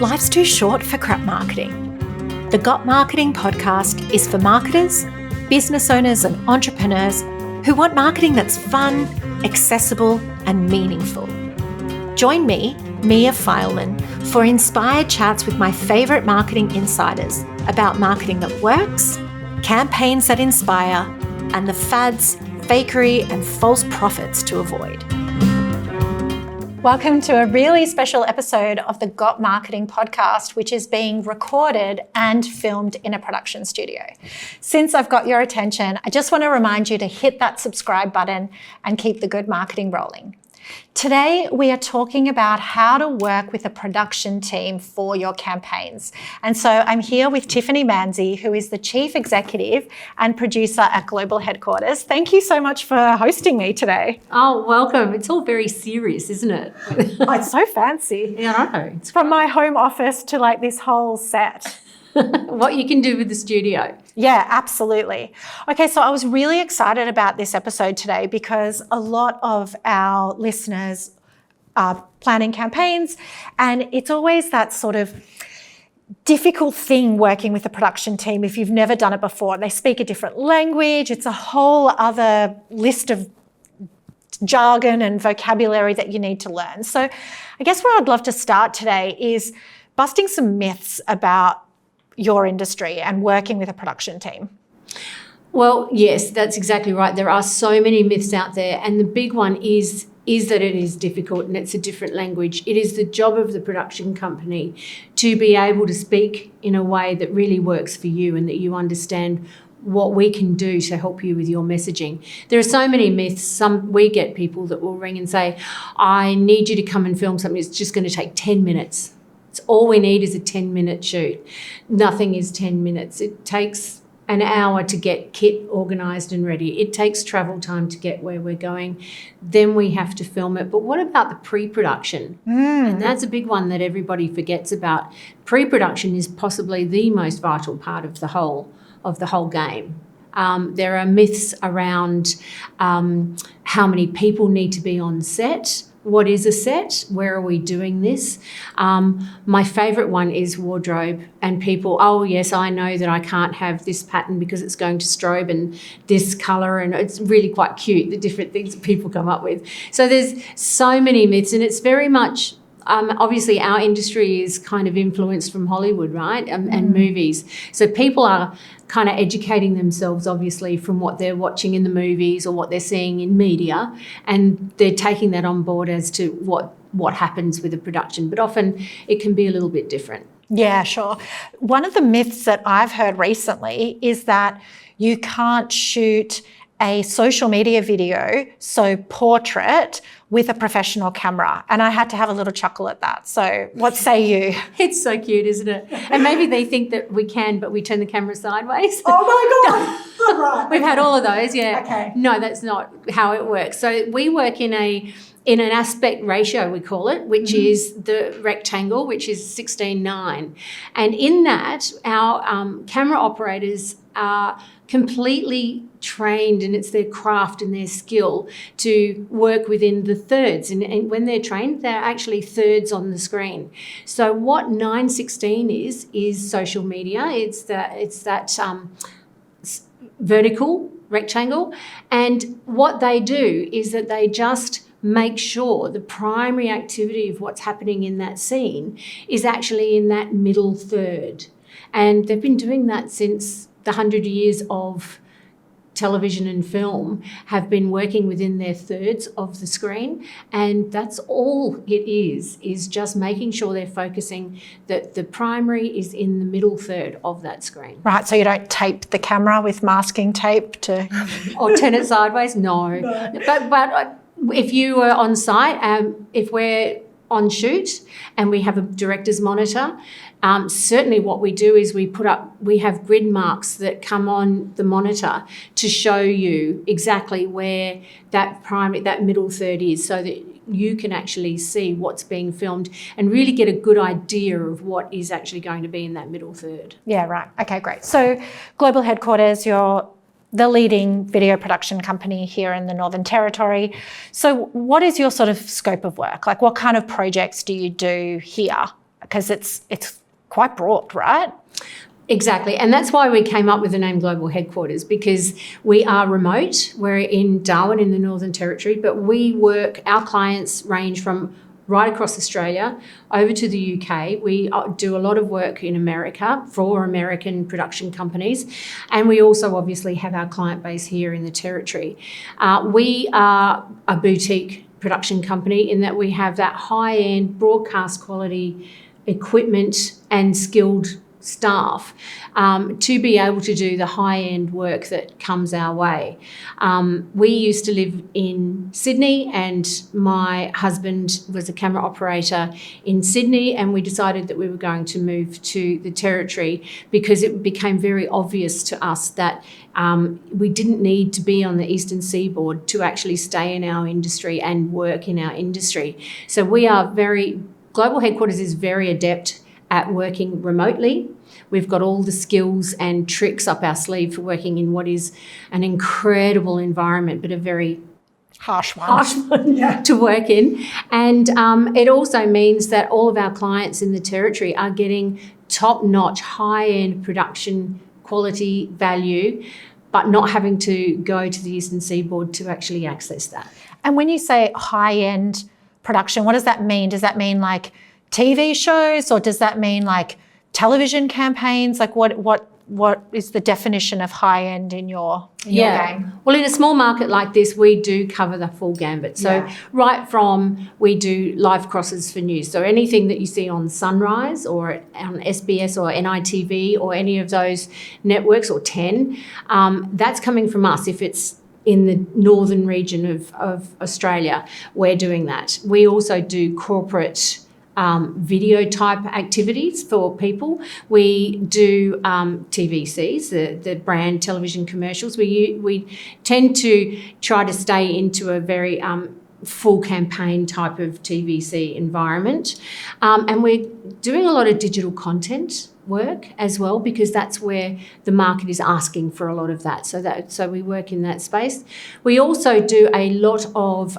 Life's too short for crap marketing. The Got Marketing podcast is for marketers, business owners and entrepreneurs who want marketing that's fun, accessible and meaningful. Join me, Mia Fileman, for inspired chats with my favourite marketing insiders about marketing that works, campaigns that inspire, and the fads, fakery and false profits to avoid. Welcome to a really special episode of the Got Marketing podcast, which is being recorded and filmed in a production studio. Since I've got your attention, I just want to remind you to hit that subscribe button and keep the good marketing rolling. Today, we are talking about how to work with a production team for your campaigns. And so I'm here with Tiffany Manzie, who is the Chief Executive and Producer at Global Headquarters. Thank you so much for hosting me today. Oh, welcome. It's all very serious, isn't it? Oh, it's so fancy. Yeah, I know. It's from my home office to like this whole set. What you can do with the studio. Yeah, absolutely. Okay, so I was really excited about this episode today because a lot of our listeners are planning campaigns, and it's always that sort of difficult thing working with a production team if you've never done it before. They speak a different language. It's a whole other list of jargon and vocabulary that you need to learn. So I guess where I'd love to start today is busting some myths about your industry and working with a production team. Well, yes, that's exactly right. There are so many myths out there, and the big one is that it is difficult and it's a different language. It is the job of the production company to be able to speak in a way that really works for you and that you understand what we can do to help you with your messaging. There are so many myths. We get people that will ring and say, I need you to come and film something. It's just going to take 10 minutes. All we need is a 10-minute shoot. Nothing is 10 minutes. It takes an hour to get kit organised and ready. It takes travel time to get where we're going. Then we have to film it. But what about the pre-production? And that's a big one that everybody forgets about. Pre-production is possibly the most vital part of the whole game. There are myths around how many people need to be on set. What is a set? Where are we doing this? My favourite one is wardrobe, and people, oh yes, I know that I can't have this pattern because it's going to strobe and this colour, and it's really quite cute, the different things that people come up with. So there's so many myths, and it's very much, obviously our industry is kind of influenced from Hollywood, right, and movies. So people are kind of educating themselves, obviously, from what they're watching in the movies or what they're seeing in media, and they're taking that on board as to what happens with a production. But often it can be a little bit different. Yeah, sure. One of the myths that I've heard recently is that you can't shoot a social media video, so portrait, with a professional camera. And I had to have a little chuckle at that. So what say you? It's so cute, isn't it? And maybe they think that we can, but we turn the camera sideways. Oh my God. Right. We've had all of those, yeah. Okay. No, that's not how it works. So we work in an aspect ratio, we call it, which is the rectangle, which is 16:9. And in that, our camera operators are completely trained, and it's their craft and their skill to work within the thirds. And when they're trained, they're actually thirds on the screen. So what 9:16 is social media. It's that vertical rectangle. And what they do is that they just make sure the primary activity of what's happening in that scene is actually in that middle third. And they've been doing that since the 100 years of television and film have been working within their thirds of the screen, and that's all it is just making sure they're focusing that the primary is in the middle third of that screen. Right, so you don't tape the camera with masking tape to... Or turn it sideways? No. But if you were on site, if we're on shoot and we have a director's monitor, certainly what we do is we have grid marks that come on the monitor to show you exactly where that middle third is, so that you can actually see what's being filmed and really get a good idea of what is actually going to be in that middle third. Yeah, right. Okay, great. So Global Headquarters, you're the leading video production company here in the Northern Territory. So what is your sort of scope of work? Like, what kind of projects do you do here because it's quite broad, right? Exactly. And that's why we came up with the name Global Headquarters, because we are remote. We're in Darwin in the Northern Territory, but our clients range from right across Australia over to the UK. We do a lot of work in America for American production companies. And we also obviously have our client base here in the Territory. We are a boutique production company in that we have that high-end broadcast quality equipment and skilled staff to be able to do the high-end work that comes our way. We used to live in Sydney, and my husband was a camera operator in Sydney, and we decided that we were going to move to the Territory because it became very obvious to us that we didn't need to be on the eastern seaboard to actually stay in our industry and work in our industry. So Global Headquarters is very adept at working remotely. We've got all the skills and tricks up our sleeve for working in what is an incredible environment, but a very harsh one to work in. And it also means that all of our clients in the Territory are getting top-notch, high-end production quality value, but not having to go to the eastern seaboard to actually access that. And when you say high-end production, what does that mean? Does that mean like TV shows, or does that mean like television campaigns? Like what is the definition of high end in your game? Well, in a small market like this, we do cover the full gambit. So right from, we do live crosses for news. So anything that you see on Sunrise or on SBS or NITV or any of those networks, or 10, that's coming from us. If it's in the northern region of Australia, we're doing that. We also do corporate video type activities for people. We do TVCs, the brand television commercials. We tend to try to stay into a very full campaign type of TVC environment. And we're doing a lot of digital content work as well, because that's where the market is asking for a lot of that. So we work in that space. We also do a lot of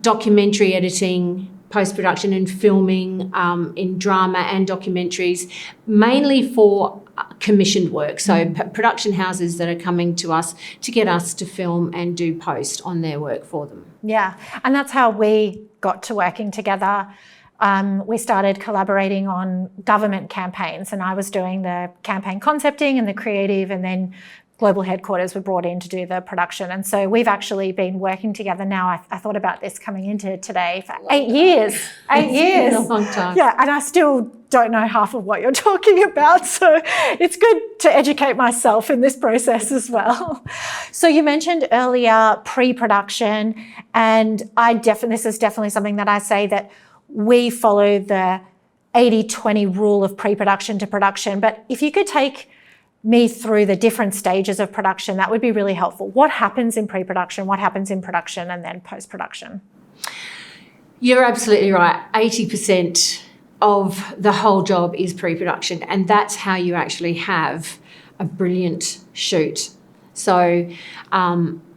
documentary editing, post-production and filming in drama and documentaries, mainly for commissioned work. So production houses that are coming to us to get us to film and do post on their work for them. Yeah, and that's how we got to working together. We started collaborating on government campaigns, and I was doing the campaign concepting and the creative, and then Global Headquarters were brought in to do the production. And so we've actually been working together now. I thought about this coming into today for 8 years. 8 years. It's been a long time. Yeah, and I still don't know half of what you're talking about. So it's good to educate myself in this process as well. So you mentioned earlier pre-production, and this is definitely something that I say that we follow the 80-20 rule of pre-production to production. But if you could take me through the different stages of production, that would be really helpful. What happens in pre-production, what happens in production, and then post-production? You're absolutely right. 80% of the whole job is pre-production, and that's how you actually have a brilliant shoot. So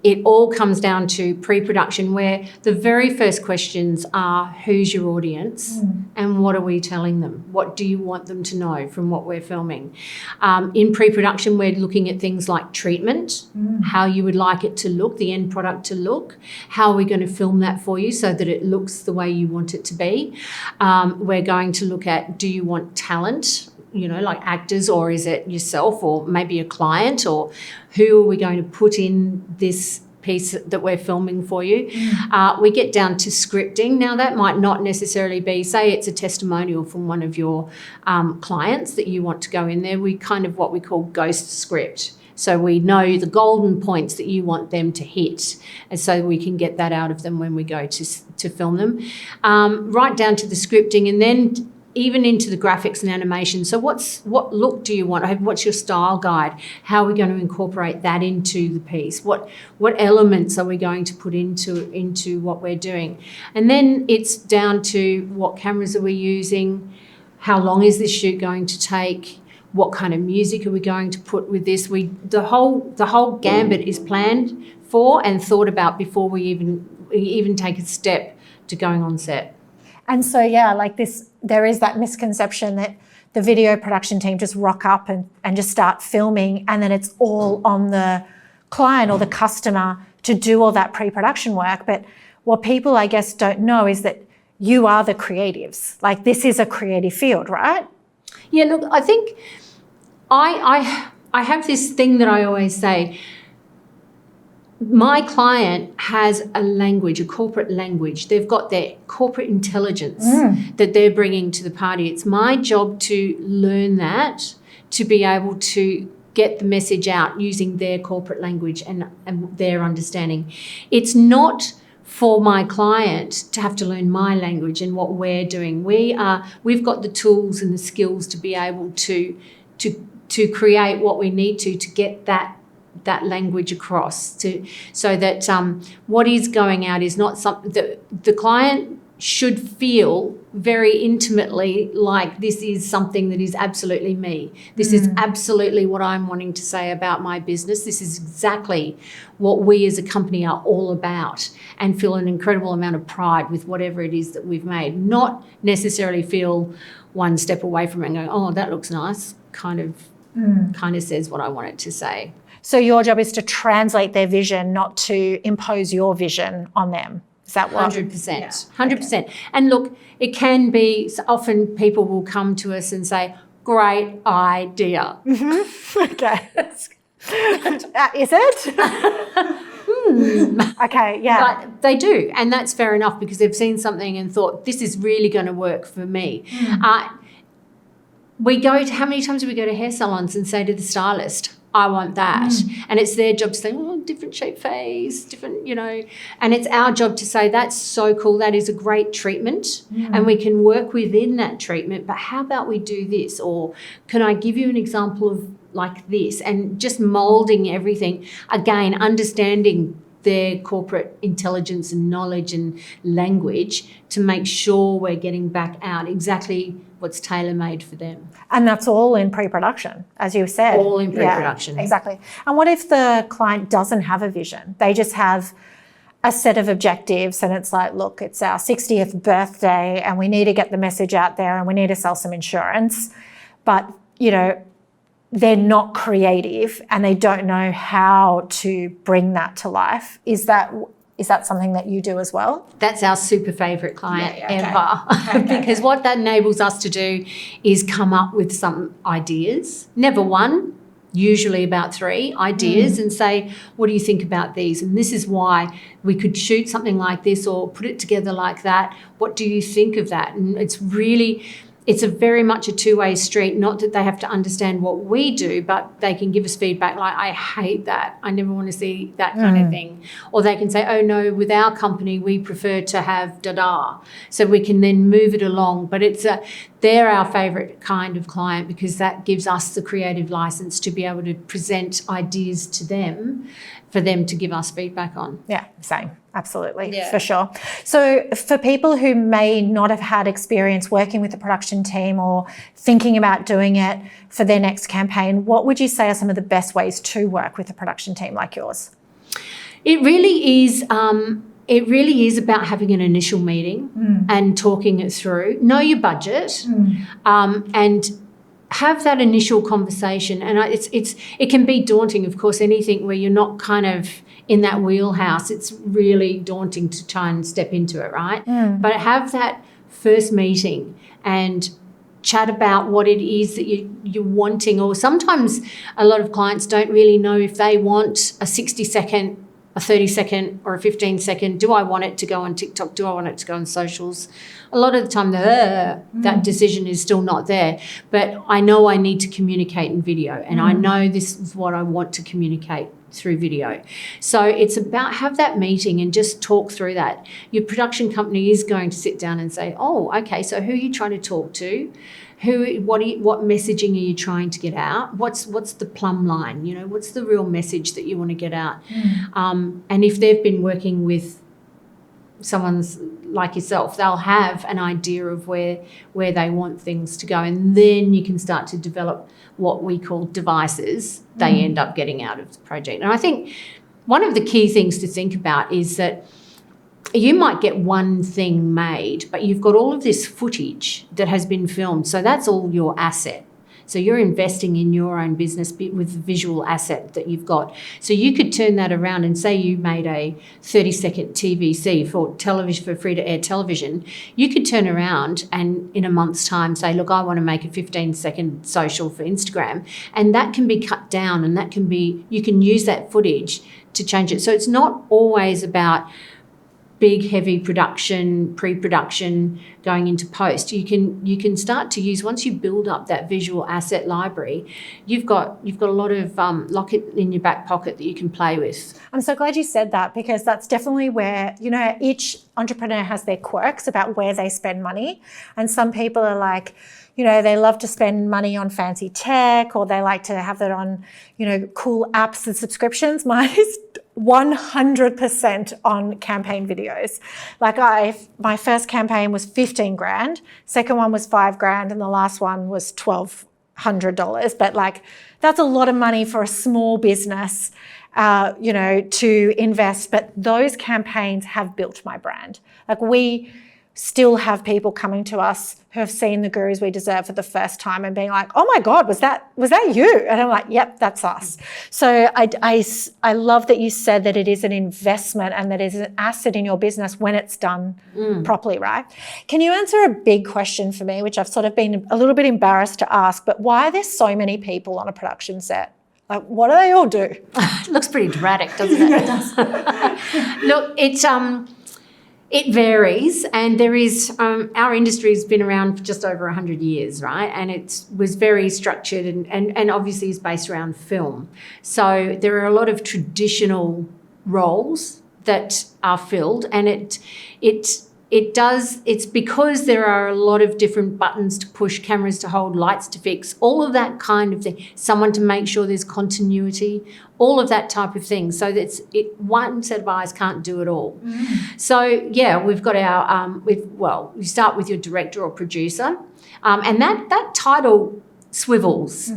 it all comes down to pre-production, where the very first questions are, who's your audience and what are we telling them? What do you want them to know from what we're filming? In pre-production, we're looking at things like treatment, how you would like it to look, the end product to look, how are we going to film that for you so that it looks the way you want it to be. We're going to look at, do you want talent, like actors, or is it yourself or maybe a client, or who are we going to put in this piece that we're filming for you? We get down to scripting. Now, that might not necessarily be, say it's a testimonial from one of your clients that you want to go in there. We kind of what we call ghost script. So we know the golden points that you want them to hit, and so we can get that out of them when we go to film them. Right down to the scripting, and then even into the graphics and animation. So what look do you want? What's your style guide? How are we going to incorporate that into the piece? What elements are we going to put into what we're doing? And then it's down to what cameras are we using? How long is this shoot going to take? What kind of music are we going to put with this? The whole gambit is planned for and thought about before we even take a step to going on set. And so, yeah, like this, there is that misconception that the video production team just rock up and just start filming, and then it's all on the client or the customer to do all that pre-production work. But what people, I guess, don't know is that you are the creatives. Like, this is a creative field, right? Yeah, look, I think I have this thing that I always say. My client has a language, a corporate language. They've got their corporate intelligence that they're bringing to the party. It's my job to learn that, to be able to get the message out using their corporate language and their understanding. It's not for my client to have to learn my language and what we're doing. We've got the tools and the skills to be able to create what we need to get that language across, so that what is going out is not something that the client should feel very intimately like this is something that is absolutely me. This is absolutely what I'm wanting to say about my business. This is exactly what we as a company are all about, and feel an incredible amount of pride with whatever it is that we've made. Not necessarily feel one step away from it and go, oh, that looks nice, kind of says what I want it to say. So your job is to translate their vision, not to impose your vision on them. Is that what? 100%. Yeah. 100%. And look, it can be, often people will come to us and say, great idea. Okay. Is it? Okay, yeah. But they do, and that's fair enough, because they've seen something and thought, this is really going to work for me. How many times do we go to hair salons and say to the stylist, I want that. And it's their job to say, oh, different shape face, different, and it's our job to say, that's so cool. That is a great treatment. And we can work within that treatment. But how about we do this? Or can I give you an example of like this? And just molding everything. Again, understanding their corporate intelligence and knowledge and language to make sure we're getting back out exactly what's tailor-made for them. And that's all in pre-production, as you said. All in pre-production. Yeah, exactly. And what if the client doesn't have a vision? They just have a set of objectives, and it's like, look, it's our 60th birthday and we need to get the message out there and we need to sell some insurance. But, they're not creative and they don't know how to bring that to life. Is that something that you do as well? That's our super favourite client ever. Because what that enables us to do is come up with some ideas, never one, usually about 3 ideas, and say, what do you think about these? And this is why we could shoot something like this or put it together like that. What do you think of that? And it's a very much a two-way street, not that they have to understand what we do, but they can give us feedback like, I hate that. I never want to see that kind of thing. Or they can say, oh, no, with our company, we prefer to have da-da. So we can then move it along. But they're our favourite kind of client, because that gives us the creative license to be able to present ideas to them for them to give us feedback on. Yeah, same. Absolutely, for sure. So for people who may not have had experience working with the production team or thinking about doing it for their next campaign, what would you say are some of the best ways to work with a production team like yours? It really is. It really is about having an initial meeting and talking it through. Know your budget, and have that initial conversation. And it can be daunting, of course. Anything where you're not kind of in that wheelhouse, it's really daunting to try and step into it, right? But have that first meeting and chat about what it is that you're wanting. Or sometimes a lot of clients don't really know if they want a 60-second, a 30-second or a 15-second. Do I want it to go on TikTok? Do I want it to go on socials? A lot of the time that decision is still not there. But I know I need to communicate in video, and I know this is what I want to communicate through video. So it's about have that meeting and just talk through that. Your production company is going to sit down and say, oh, okay, so who are you trying to talk to? What messaging are you trying to get out? What's the plumb line? What's the real message that you want to get out? And if they've been working with someone like yourself, they'll have an idea of where they want things to go, and then you can start to develop what we call devices they end up getting out of the project. And I think one of the key things to think about is that you might get one thing made, but you've got all of this footage that has been filmed. So that's all your asset. So you're investing in your own business with the visual asset that you've got. So you could turn that around and say you made a 30-second TVC for television, for free-to-air television. You could turn around and in a month's time say, look, I want to make a 15-second social for Instagram. And that can be cut down, and that can be, you can use that footage to change it. So it's not always about big, heavy production, pre-production, going into post. You can start to use, once you build up that visual asset library, you've got a lot of lock it in your back pocket that you can play with. I'm so glad you said that, because that's definitely where, you know, each entrepreneur has their quirks about where they spend money. And some people are like, you know, they love to spend money on fancy tech, or they like to have it on, you know, cool apps and subscriptions. Mine is 100% on campaign videos. Like my first campaign was 15 grand, second one was 5 grand, and the last one was $1,200. But like, that's a lot of money for a small business, you know, to invest. But those campaigns have built my brand. Like, we still have people coming to us who have seen The Gurus We Deserve for the first time and being like, oh my God, was that you? And I'm like, yep, that's us. So I love that you said that it is an investment and that it is an asset in your business when it's done properly, right? Can you answer a big question for me, which I've sort of been a little bit embarrassed to ask, but why are there so many people on a production set? Like, what do they all do? It looks pretty dramatic, doesn't it? It does. Look, it varies, and there is, our industry's been around for just over 100 years, right? And it was very structured and obviously is based around film. So there are a lot of traditional roles that are filled, and it's because there are a lot of different buttons to push, cameras to hold, lights to fix, all of that kind of thing, someone to make sure there's continuity, all of that type of thing. So one set of eyes can't do it all. So yeah, we've got our, you start with your director or producer, and that title swivels.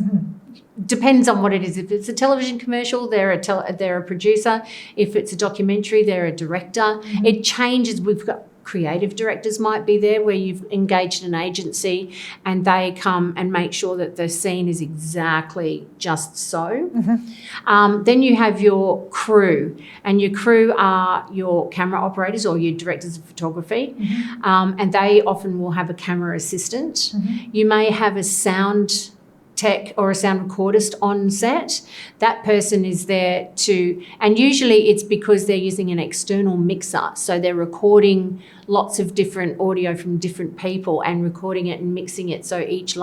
Depends on what it is. If it's a television commercial, they're a producer. If it's a documentary, they're a director. It changes. We've got creative directors might be there, where you've engaged an agency and they come and make sure that the scene is exactly just so. Then you have your crew, and your crew are your camera operators or your directors of photography, and they often will have a camera assistant. You may have a sound tech or a sound recordist on set. That person is there and usually it's because they're using an external mixer. So they're recording lots of different audio from different people and recording it and mixing it. So each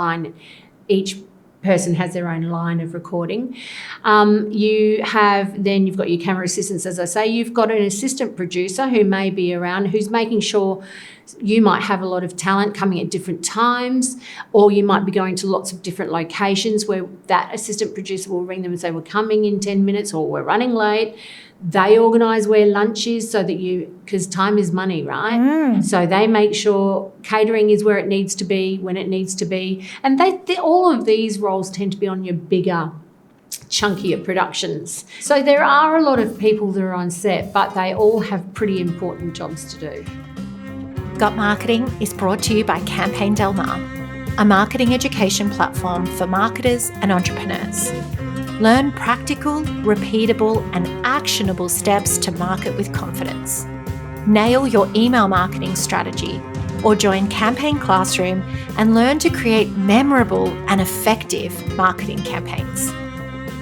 person has their own line of recording. You've got your camera assistants, as I say. You've got an assistant producer who may be around, who's making sure you might have a lot of talent coming at different times, or you might be going to lots of different locations where that assistant producer will ring them and say, we're coming in 10 minutes or we're running late. They organise where lunch is so that because time is money, right? So they make sure catering is where it needs to be, when it needs to be. And all of these roles tend to be on your bigger, chunkier productions. So there are a lot of people that are on set, but they all have pretty important jobs to do. Got Marketing is brought to you by Campaign Del Mar, a marketing education platform for marketers and entrepreneurs. Learn practical, repeatable, and actionable steps to market with confidence. Nail your email marketing strategy, or join Campaign Classroom and learn to create memorable and effective marketing campaigns.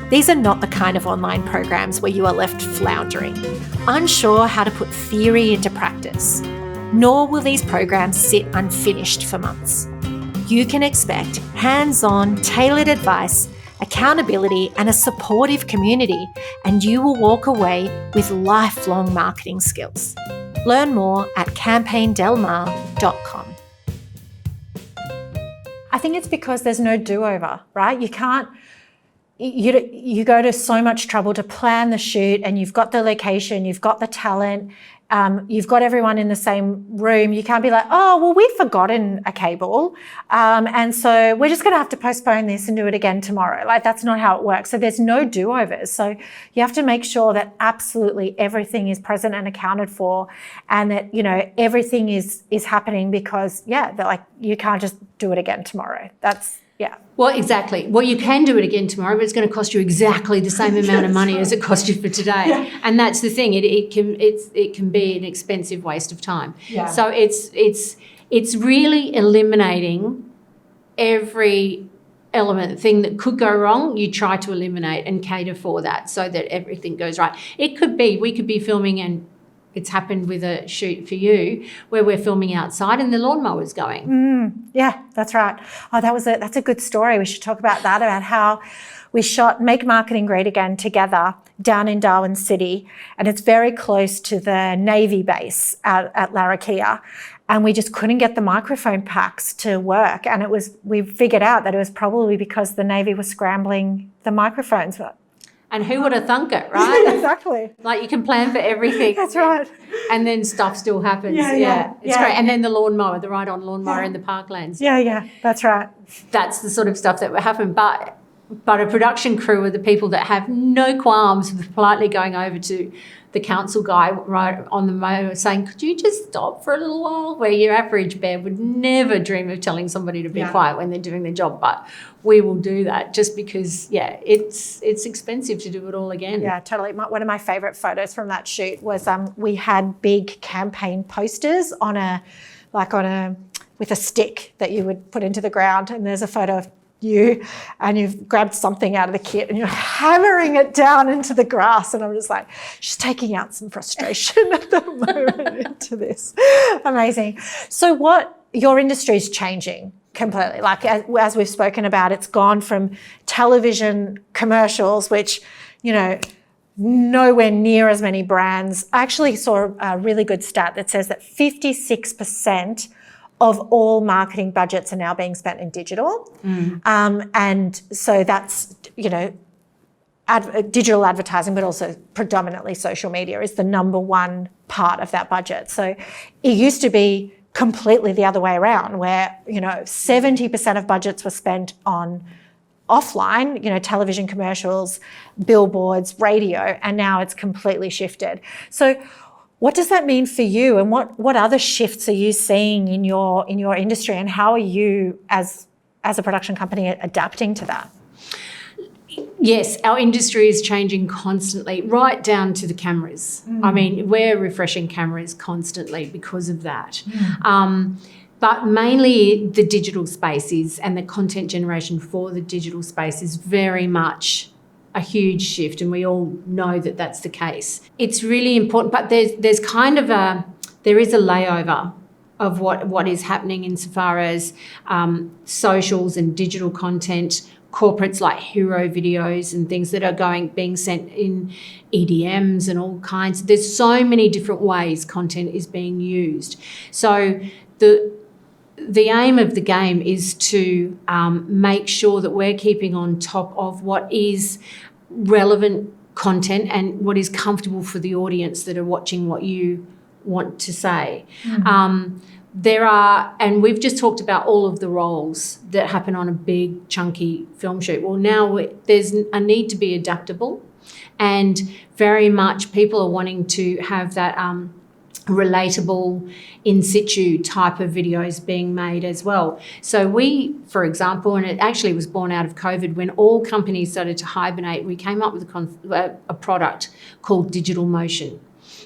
These are not the kind of online programs where you are left floundering, unsure how to put theory into practice. Nor will these programs sit unfinished for months. You can expect hands-on, tailored advice, accountability, and a supportive community, and you will walk away with lifelong marketing skills. Learn more at campaigndelmar.com. I think it's because there's no do-over, right? You go to so much trouble to plan the shoot, and you've got the location, you've got the talent, You've got everyone in the same room. You can't be like, oh, well, we've forgotten a cable. And so we're just going to have to postpone this and do it again tomorrow. Like, that's not how it works. So there's no do-overs. So you have to make sure that absolutely everything is present and accounted for, and that, you know, everything is happening because, that, like, you can't just do it again tomorrow. That's, Well, exactly. Well, you can do it again tomorrow, but it's going to cost you exactly the same amount of money as it cost you for today. Yeah. And that's the thing. It can be an expensive waste of time. Yeah. So it's really eliminating every thing that could go wrong. You try to eliminate and cater for that so that everything goes right. We could be filming, and it's happened with a shoot for you where we're filming outside and the lawnmower's going. Yeah, that's right. Oh, that's a good story. We should talk about that, about how we shot Make Marketing Great Again together down in Darwin City, and it's very close to the Navy base at Larrakia. And we just couldn't get the microphone packs to work. And we figured out that it was probably because the Navy was scrambling the microphones. And who would have thunk it, right? Exactly. Like, you can plan for everything. That's right. And then stuff still happens. It's great. And then the lawnmower, the ride-on lawnmower in the parklands. Yeah, that's right. That's the sort of stuff that would happen. But a production crew are the people that have no qualms with politely going over to the council guy right on the mower saying, could you just stop for a little while? Where your average bear would never dream of telling somebody to be quiet when they're doing their job. But we will do that just because, it's expensive to do it all again. Yeah, totally. One of my favourite photos from that shoot was we had big campaign posters with a stick that you would put into the ground, and there's a photo of you, and you've grabbed something out of the kit and you're hammering it down into the grass, and I'm just like, she's taking out some frustration at the moment into this. Amazing. So what your industry is changing completely, like as we've spoken about, it's gone from television commercials, which, you know, nowhere near as many brands. I actually saw a really good stat that says that 56% of all marketing budgets are now being spent in digital. And so that's, you know, digital advertising, but also predominantly social media is the number one part of that budget. So it used to be completely the other way around, where, you know, 70% of budgets were spent on offline, you know, television commercials, billboards, radio, and now it's completely shifted. So what does that mean for you, and what other shifts are you seeing in your industry, and how are you as a production company adapting to that? Yes, our industry is changing constantly, right down to the cameras. I mean, we're refreshing cameras constantly because of that. But mainly the digital space and the content generation for the digital space is very much a huge shift, and we all know that that's the case. It's really important, but there's kind of there is a layover of what is happening insofar as socials and digital content, corporates like hero videos and things that are being sent in EDMs and all kinds. There's so many different ways content is being used. So the aim of the game is to make sure that we're keeping on top of what is relevant content and what is comfortable for the audience that are watching what you want to say. There are, and we've just talked about all of the roles that happen on a big, chunky film shoot. Well, now there's a need to be adaptable, and very much people are wanting to have that relatable in situ type of videos being made as well. So we, for example, and it actually was born out of COVID, when all companies started to hibernate, we came up with a product called Digital Motion.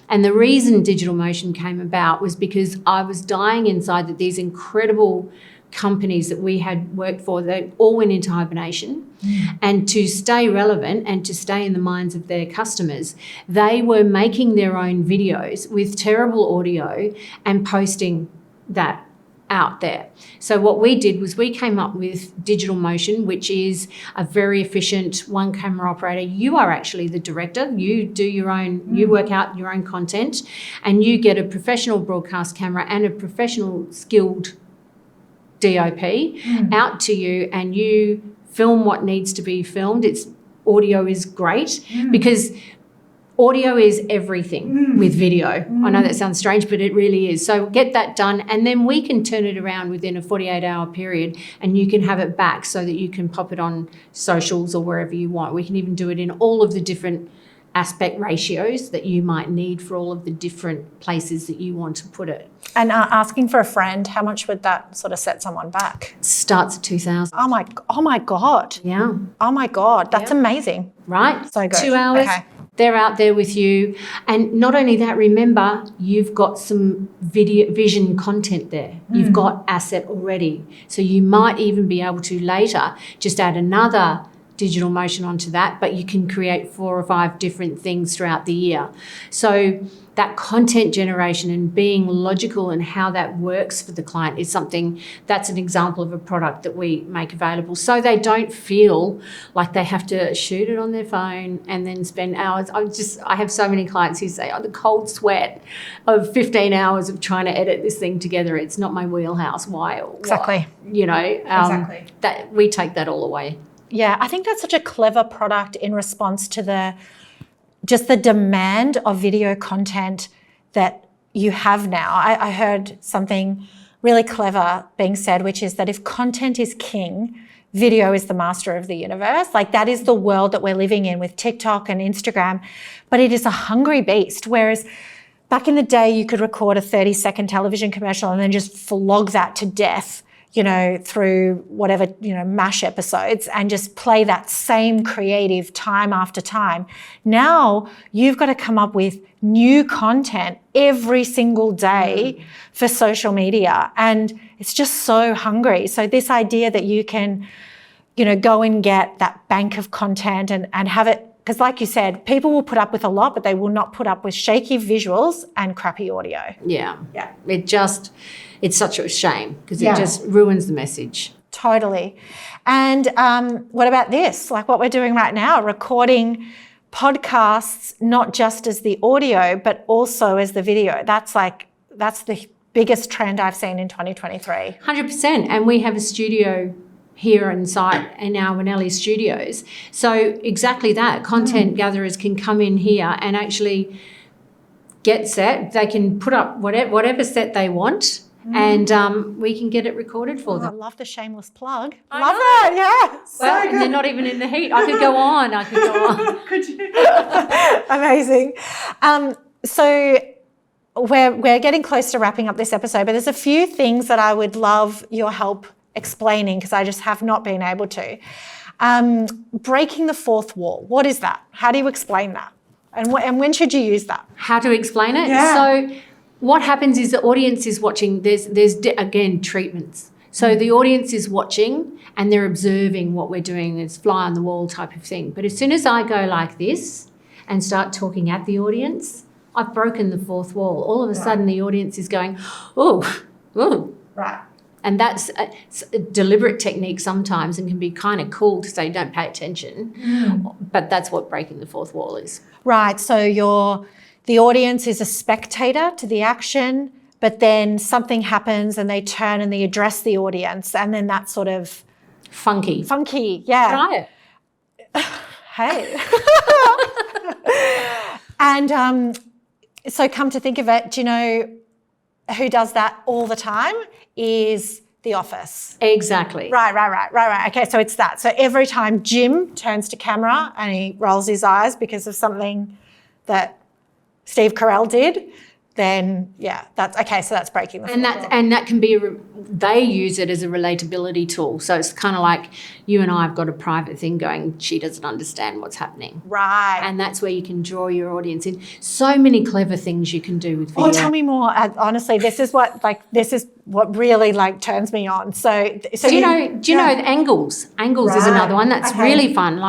And the reason Digital Motion came about was because I was dying inside that these incredible companies that we had worked for, they all went into hibernation. And to stay relevant and to stay in the minds of their customers, they were making their own videos with terrible audio and posting that out there. So what we did was we came up with Digital Motion, which is a very efficient one camera operator. You are actually the director. You do your own, you work out your own content, and you get a professional broadcast camera and a professional skilled DOP out to you, and you film what needs to be filmed. Its audio is great because Audio is everything with video. I know that sounds strange, but it really is. So get that done, and then we can turn it around within a 48-hour period, and you can have it back so that you can pop it on socials or wherever you want. We can even do it in all of the different aspect ratios that you might need for all of the different places that you want to put it. And asking for a friend, how much would that sort of set someone back? Starts at 2,000. Oh my God. Yeah. Oh my God. That's amazing. Right? So good. 2 hours. Okay. They're out there with you. And not only that, remember, you've got some vision content there. You've got asset already. So you might even be able to later just add another digital motion onto that, but you can create 4 or 5 different things throughout the year. So that content generation and being logical and how that works for the client is something that's an example of a product that we make available, so they don't feel like they have to shoot it on their phone and then spend hours. I have so many clients who say, the cold sweat of 15 hours of trying to edit this thing together, it's not my wheelhouse. Why? Exactly. Exactly. That we take that all away. Yeah, I think that's such a clever product in response to the demand of video content that you have now. I heard something really clever being said, which is that if content is king, video is the master of the universe. Like, that is the world that we're living in with TikTok and Instagram, but it is a hungry beast. Whereas back in the day, you could record a 30-second television commercial and then just flog that to death, through whatever, MASH episodes, and just play that same creative time after time. Now you've got to come up with new content every single day for social media. And it's just so hungry. So this idea that you can, go and get that bank of content and have it, because like you said, people will put up with a lot, but they will not put up with shaky visuals and crappy audio. Yeah. It's such a shame because it just ruins the message. Totally. And what about this? Like what we're doing right now, recording podcasts, not just as the audio, but also as the video. That's the biggest trend I've seen in 2023. 100%. And we have a studio here inside in our Manelli studios. So exactly that. Content gatherers can come in here and actually get set. They can put up whatever set they want. And we can get it recorded for them. I love the shameless plug. I Love know. it, yeah. Well, and they're not even in the heat. I could go on. Could you? Amazing. So we're getting close to wrapping up this episode, but there's a few things that I would love your help explaining because I just have not been able to. Breaking the fourth wall. What is that? How do you explain that? And when should you use that? How to explain it? Yeah. So what happens is the audience is watching. There's again, treatments. So the audience is watching and they're observing what we're doing. It's fly on the wall type of thing. But as soon as I go like this and start talking at the audience, I've broken the fourth wall. All of a sudden the audience is going, oh. Right. And that's a deliberate technique sometimes and can be kind of cool to say, don't pay attention. But that's what breaking the fourth wall is. Right. So the audience is a spectator to the action, but then something happens and they turn and they address the audience. And then that's sort of funky, yeah. Try it. Hey. And so come to think of it, do you know who does that all the time? Is The Office. Exactly. Right. Okay, so it's that. So every time Jim turns to camera and he rolls his eyes because of something that Steve Carell did, then that's okay. So that's breaking the fourth wall. And that can be they use it as a relatability tool. So it's kind of like you and I have got a private thing going. She doesn't understand what's happening, right? And that's where you can draw your audience in. So many clever things you can do with video. Oh, tell me more. Honestly, this is what really turns me on. So do you know the angles? Angles is another one that's really fun.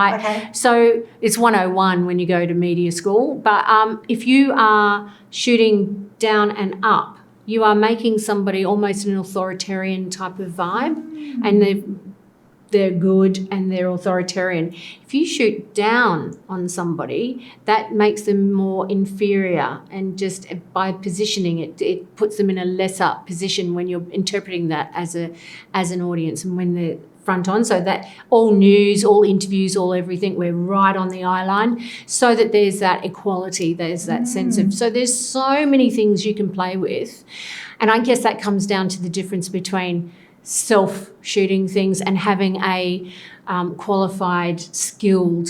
So it's 101 when you go to media school. But if you are shooting down and up, you are making somebody almost an authoritarian type of vibe, and they're good and they're authoritarian. If you shoot down on somebody, that makes them more inferior, and just by positioning it puts them in a lesser position when you're interpreting that as an audience, and when they're front on, so that all news, all interviews, all everything, we're right on the eye line, so that there's that equality, there's that sense of, so there's so many things you can play with. And I guess that comes down to the difference between self-shooting things and having a qualified, skilled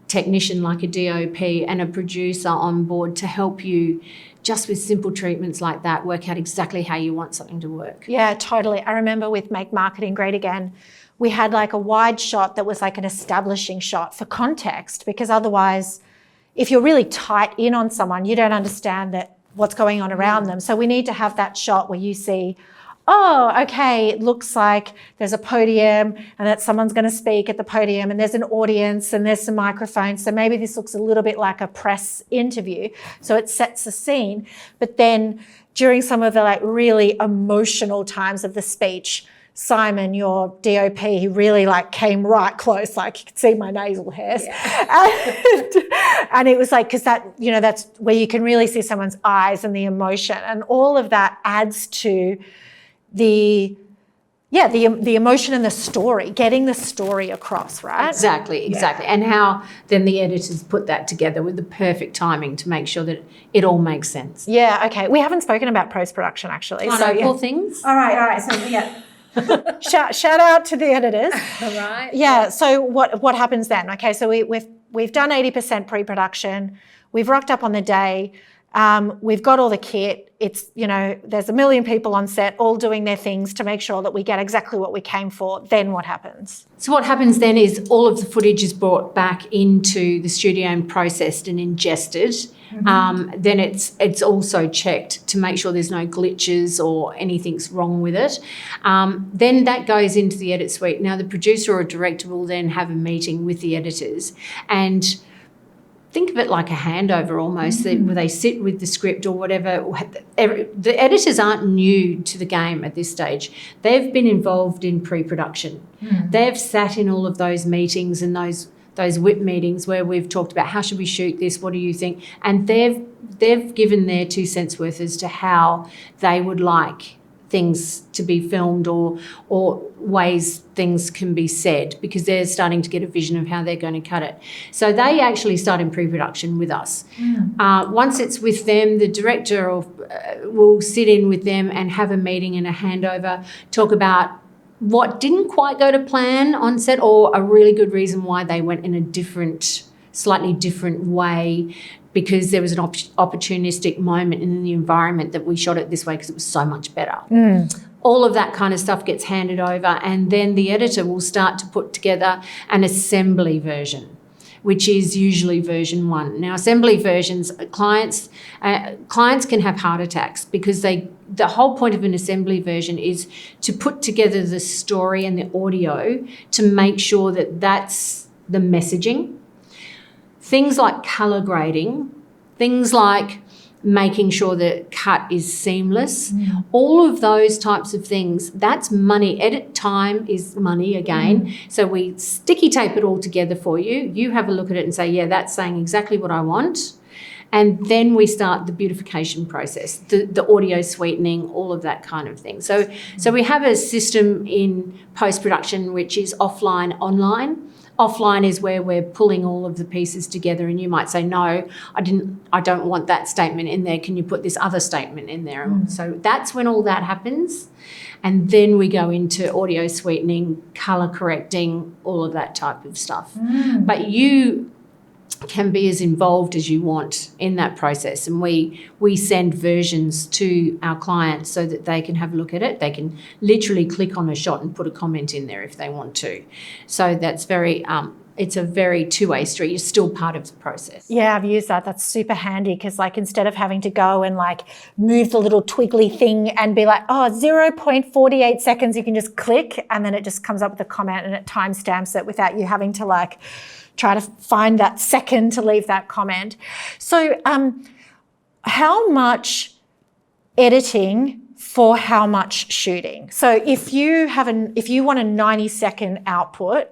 technician like a DOP and a producer on board to help you just with simple treatments like that, work out exactly how you want something to work. Yeah, totally. I remember with Make Marketing Great Again, we had like a wide shot that was like an establishing shot for context, because otherwise, if you're really tight in on someone, you don't understand that what's going on around them. So we need to have that shot where you see, oh, okay, it looks like there's a podium and that someone's going to speak at the podium and there's an audience and there's some microphones. So maybe this looks a little bit like a press interview. So it sets the scene. But then during some of the like really emotional times of the speech, Simon, your DOP, he really like came right close, like you could see my nasal hairs. Yeah. And it was like, because that, you know, that's where you can really see someone's eyes and the emotion, and all of that adds to the emotion and the story, getting the story across, right? Exactly. And how then the editors put that together with the perfect timing to make sure that it all makes sense. Yeah, okay. We haven't spoken about post-production actually. Cool things. All right. So yeah. shout out to the editors. All right. Yeah. So what happens then? Okay. So we've done 80% pre-production. We've rocked up on the day. We've got all the kit. It's, you know, there's a million people on set all doing their things to make sure that we get exactly what we came for. Then what happens? So what happens then is all of the footage is brought back into the studio and processed and ingested. Then it's also checked to make sure there's no glitches or anything's wrong with it. Then that goes into the edit suite. Now the producer or director will then have a meeting with the editors and think of it like a handover almost, where they sit with the script or whatever. The editors aren't new to the game at this stage. They've been involved in pre-production. They've sat in all of those meetings and those whip meetings where we've talked about how should we shoot this, what do you think? And they've given their 2 cents worth as to how they would like things to be filmed or ways things can be said, because they're starting to get a vision of how they're going to cut it. So they actually start in pre-production with us. Once it's with them, the director will sit in with them and have a meeting and a handover, talk about what didn't quite go to plan on set or a really good reason why they went in a slightly different way, because there was an opportunistic moment in the environment that we shot it this way because it was so much better. All of that kind of stuff gets handed over, and then the editor will start to put together an assembly version, which is usually version 1. Now, assembly versions, clients can have heart attacks because the whole point of an assembly version is to put together the story and the audio to make sure that that's the messaging. Things like colour grading, things like making sure the cut is seamless, all of those types of things, that's money. Edit time is money again. So we sticky tape it all together for you. You have a look at it and say, yeah, that's saying exactly what I want. And then we start the beautification process, the audio sweetening, all of that kind of thing. So we have a system in post-production which is offline, online. Offline is where we're pulling all of the pieces together, and you might say, no, I don't want that statement in there. Can you put this other statement in there? So that's when all that happens. And then we go into audio sweetening, colour correcting, all of that type of stuff. But you can be as involved as you want in that process, and we send versions to our clients so that they can have a look at it. They can literally click on a shot and put a comment in there if they want to. So that's it's a very two-way street. You're still part of the process. Yeah, I've used that. That's super handy, because like instead of having to go and like move the little twiggly thing and be like, 0.48 seconds, you can just click and then it just comes up with a comment and it timestamps it without you having to like try to find that second to leave that comment. So how much editing for how much shooting? So if you want a 90-second output,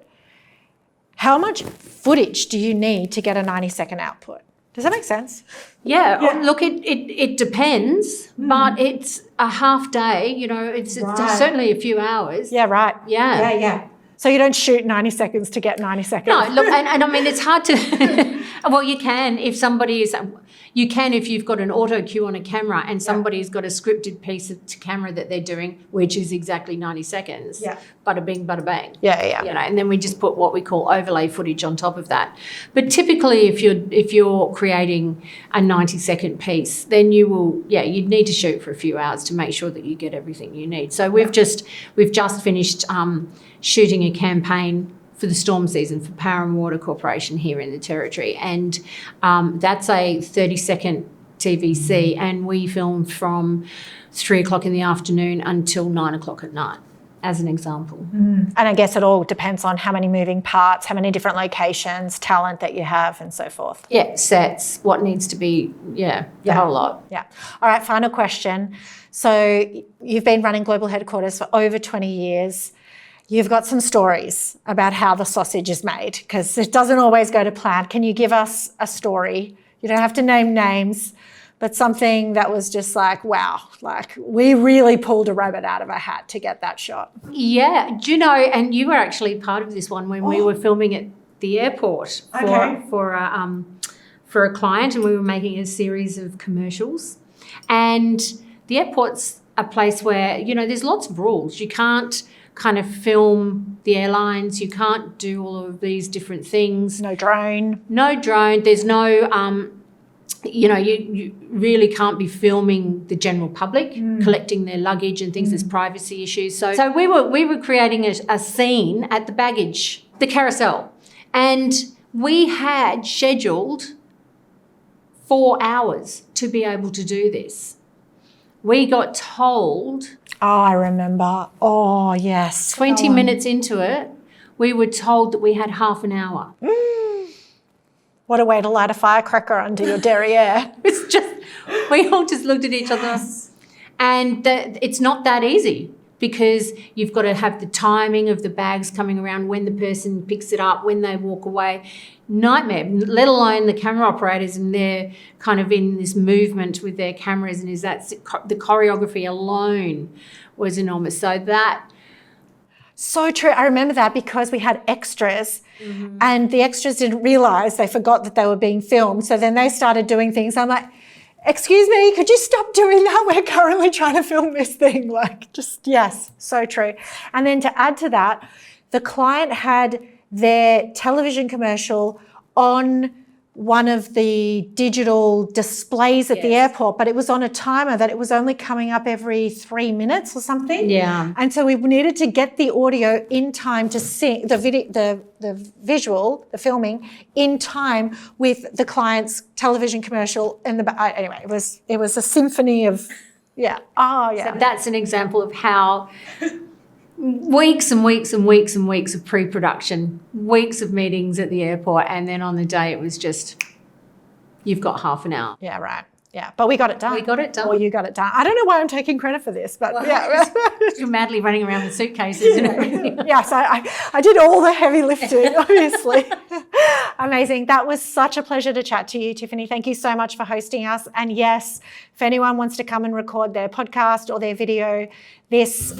how much footage do you need to get a 90-second output? Does that make sense? Yeah. Look, it depends, but it's a half day, it's certainly a few hours. Yeah, right. Yeah. So you don't shoot 90 seconds to get 90 seconds. No, look, and I mean, it's hard to, well, you can if somebody is, you can if you've got an auto cue on a camera and somebody's got a scripted piece of camera that they're doing, which is exactly 90 seconds. Yeah. Bada bing, bada bang. Yeah. You know, and then we just put what we call overlay footage on top of that. But typically if you're creating a 90-second piece, then you'd need to shoot for a few hours to make sure that you get everything you need. So we've just finished shooting a campaign for the storm season for Power and Water Corporation here in the Territory. And that's a 30-second TVC, and we filmed from 3 o'clock in the afternoon until 9 o'clock at night, as an example. And I guess it all depends on how many moving parts, how many different locations, talent that you have, and so forth. Yeah, sets, what needs to be, the whole lot. Yeah. All right, final question. So you've been running global headquarters for over 20 years. You've got some stories about how the sausage is made, because it doesn't always go to plan. Can you give us a story? You don't have to name names, but something that was just like, wow, like we really pulled a rabbit out of a hat to get that shot. Yeah. Do you know, and you were actually part of this one when we were filming at the airport for a client, and we were making a series of commercials. And the airport's a place where, you know, there's lots of rules. You can't kind of film the airlines. You can't do all of these different things. No drone. There's no, you really can't be filming the general public, collecting their luggage and things. There's privacy issues. So we were creating a scene at the carousel, and we had scheduled 4 hours to be able to do this. We got told... Oh, I remember. Oh, yes. 20 minutes into it, we were told that we had half an hour. What a way to light a firecracker under your derriere. It's just, we all just looked at each other. And it's not that easy, because you've got to have the timing of the bags coming around, when the person picks it up, when they walk away. Nightmare, let alone the camera operators, and they're kind of in this movement with their cameras, and the choreography alone was enormous. So true. I remember that because we had extras and the extras didn't realise, they forgot that they were being filmed. So then they started doing things. I'm like, excuse me, could you stop doing that? We're currently trying to film this thing. Yes, so true. And then to add to that, the client had their television commercial on one of the digital displays at the airport, but it was on a timer that it was only coming up every 3 minutes or something. Yeah. And so we needed to get the audio in time to sync the video, the visual, the filming in time with the client's television commercial. Anyway, it was a symphony of, So that's an example of how weeks and weeks and weeks and weeks of pre-production, weeks of meetings at the airport, and then on the day it was just, you've got half an hour. Yeah, right. Yeah, but we got it done. We got it done. Or you got it done. I don't know why I'm taking credit for this, but You're madly running around with suitcases and everything. Yes, I did all the heavy lifting, obviously. Amazing. That was such a pleasure to chat to you, Tiffany. Thank you so much for hosting us. And yes, if anyone wants to come and record their podcast or their video, this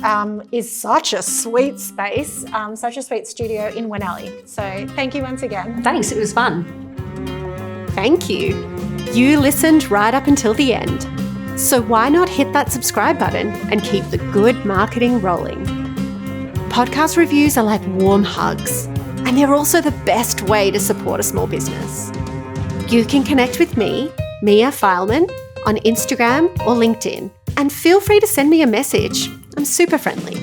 is such a sweet space, such a sweet studio in Winnelly. So thank you once again. Thanks, it was fun. Thank you. You listened right up until the end. So why not hit that subscribe button and keep the good marketing rolling? Podcast reviews are like warm hugs, and they're also the best way to support a small business. You can connect with me, Mia Fileman, on Instagram or LinkedIn, and feel free to send me a message. I'm super friendly.